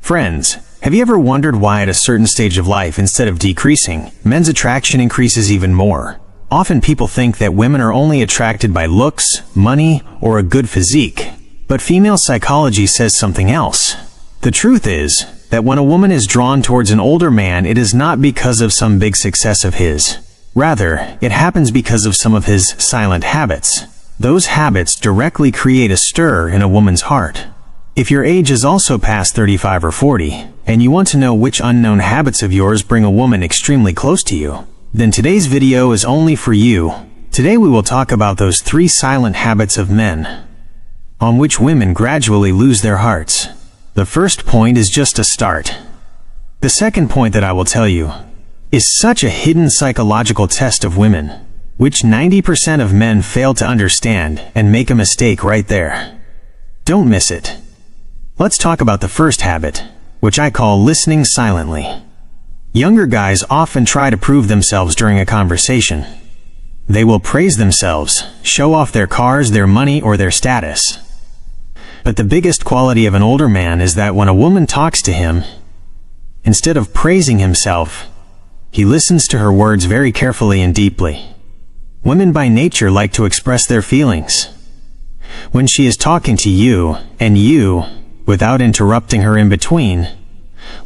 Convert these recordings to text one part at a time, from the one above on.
Friends, have you ever wondered why at a certain stage of life, instead of decreasing, men's attraction increases even more? Often people think that women are only attracted by looks, money, or a good physique. But female psychology says something else. The truth is that when a woman is drawn towards an older man, it is not because of some big success of his. Rather, it happens because of some of his silent habits. Those habits directly create a stir in a woman's heart. If your age is also past 35 or 40, and you want to know which unknown habits of yours bring a woman extremely close to you, then today's video is only for you. Today we will talk about those 3 silent habits of men, on which women gradually lose their hearts. The first point is just a start. The second point that I will tell you is such a hidden psychological test of women, which 90% of men fail to understand and make a mistake right there. Don't miss it. Let's talk about the first habit, which I call listening silently. Younger guys often try to prove themselves during a conversation. They will praise themselves, show off their cars, their money, or their status. But the biggest quality of an older man is that when a woman talks to him, instead of praising himself, he listens to her words very carefully and deeply. Women by nature like to express their feelings. When she is talking to you, and you, without interrupting her in between,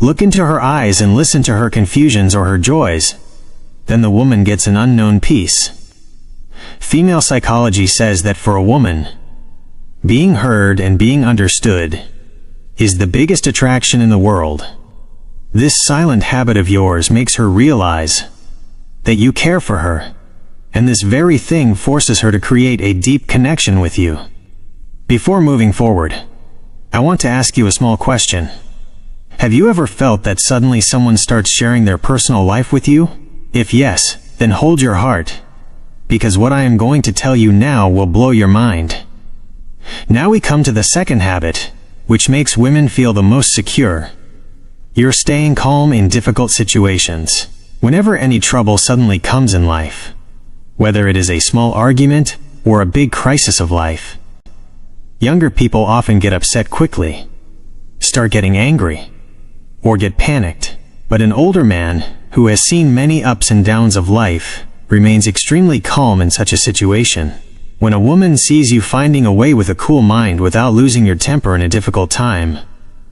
look into her eyes and listen to her confusions or her joys, then the woman gets an unknown peace. Female psychology says that for a woman, being heard and being understood is the biggest attraction in the world. This silent habit of yours makes her realize that you care for her, and this very thing forces her to create a deep connection with you. Before moving forward, I want to ask you a small question. Have you ever felt that suddenly someone starts sharing their personal life with you? If yes, then hold your heart, because what I am going to tell you now will blow your mind. Now we come to the second habit, which makes women feel the most secure. You're staying calm in difficult situations. Whenever any trouble suddenly comes in life, whether it is a small argument or a big crisis of life, younger people often get upset quickly, start getting angry, or get panicked. But an older man, who has seen many ups and downs of life, remains extremely calm in such a situation. When a woman sees you finding a way with a cool mind without losing your temper in a difficult time,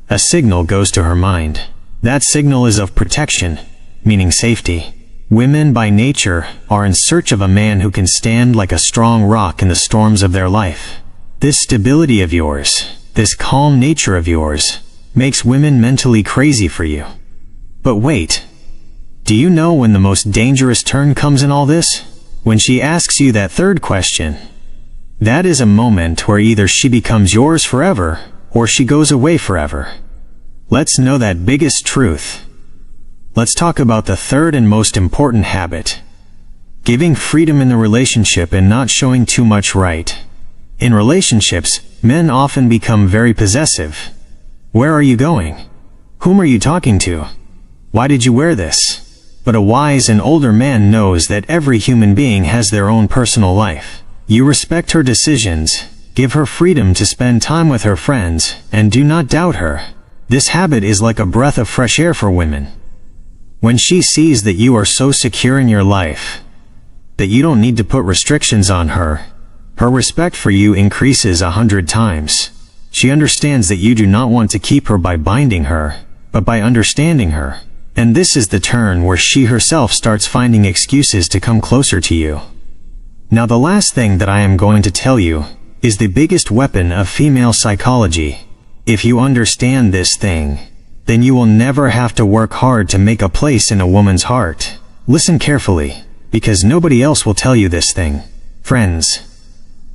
a signal goes to her mind. That signal is of protection, meaning safety. Women by nature are in search of a man who can stand like a strong rock in the storms of their life. This stability of yours, this calm nature of yours, makes women mentally crazy for you. But wait, do you know when the most dangerous turn comes in all this? When she asks you that third question. That is a moment where either she becomes yours forever, or she goes away forever. Let's know that biggest truth. Let's talk about the third and most important habit. Giving freedom in the relationship and not showing too much right. In relationships, men often become very possessive. Where are you going? Whom are you talking to? Why did you wear this? But a wise and older man knows that every human being has their own personal life. You respect her decisions, give her freedom to spend time with her friends, and do not doubt her. This habit is like a breath of fresh air for women. When she sees that you are so secure in your life, that you don't need to put restrictions on her, her respect for you increases 100 times. She understands that you do not want to keep her by binding her, but by understanding her. And this is the turn where she herself starts finding excuses to come closer to you. Now the last thing that I am going to tell you is the biggest weapon of female psychology. If you understand this thing, then you will never have to work hard to make a place in a woman's heart. Listen carefully, because nobody else will tell you this thing. Friends,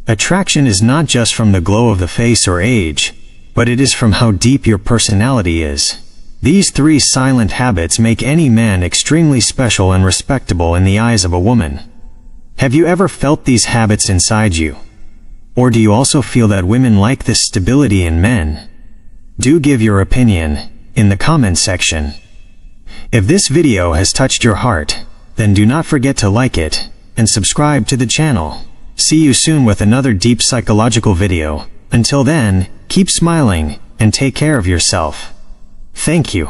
attraction is not just from the glow of the face or age, but it is from how deep your personality is. These 3 silent habits make any man extremely special and respectable in the eyes of a woman. Have you ever felt these habits inside you? Or do you also feel that women like this stability in men? Do give your opinion in the comment section. If this video has touched your heart, then do not forget to like it and subscribe to the channel. See you soon with another deep psychological video. Until then, keep smiling and take care of yourself. Thank you.